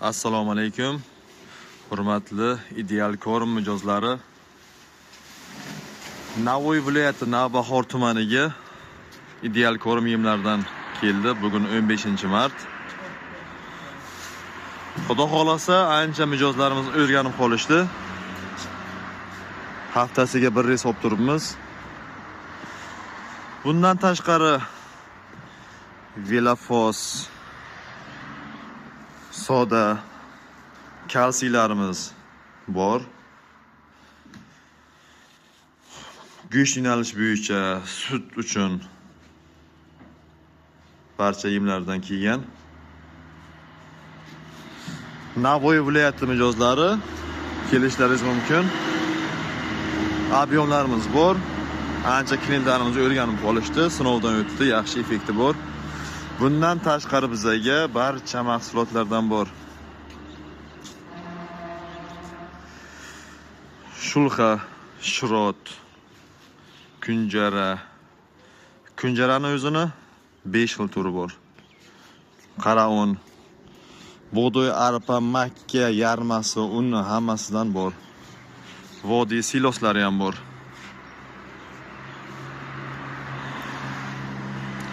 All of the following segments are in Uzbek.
Assalomu alaykum. Hurmatli Ideal Korum mijozlari. Navoiy viloyati Navbahor tumaniga Ideal Korum yemlaridan keldi. Bugun 15-mart. Xudo xolasa ancha mijozlarimiz o'rganib qolishdi. Haftasiga bir reys olib turibmiz. Bundan tashqari Velafos, soda, kalsiylarimiz bor. Go'sht yo'nalish bo'yicha sut uchun barcha yemlardan kelgan. Navoiy viloyati mijozlari kelishlaringiz mumkin. Ob'yomlarimiz bor. Ancha klientlarimiz o'rganib qolishdi, sinovdan o'tdi, yaxshi effekti bor. Bundan tashqari bizga barcha mahsulotlardan bor. Shulxa, shirot, kunjara. Kunjarani o'zini 5 xil turi bor. Qara un, bug'doy, arpa, makka, yarmasi, un hammasidan bor. Vodiy siloslari ham bor.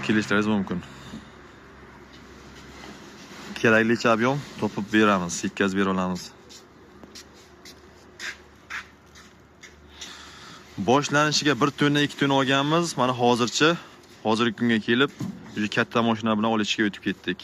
Kelishlaringiz mumkin. Keraklicha ob'yom topib beramiz, yetkazib bera olamiz. Boshlanishiga 1 tonna 2 tonna olganmiz. Mana hozirgi kunga kelib, juda katta mashina bilan olishga o'tib ketdik.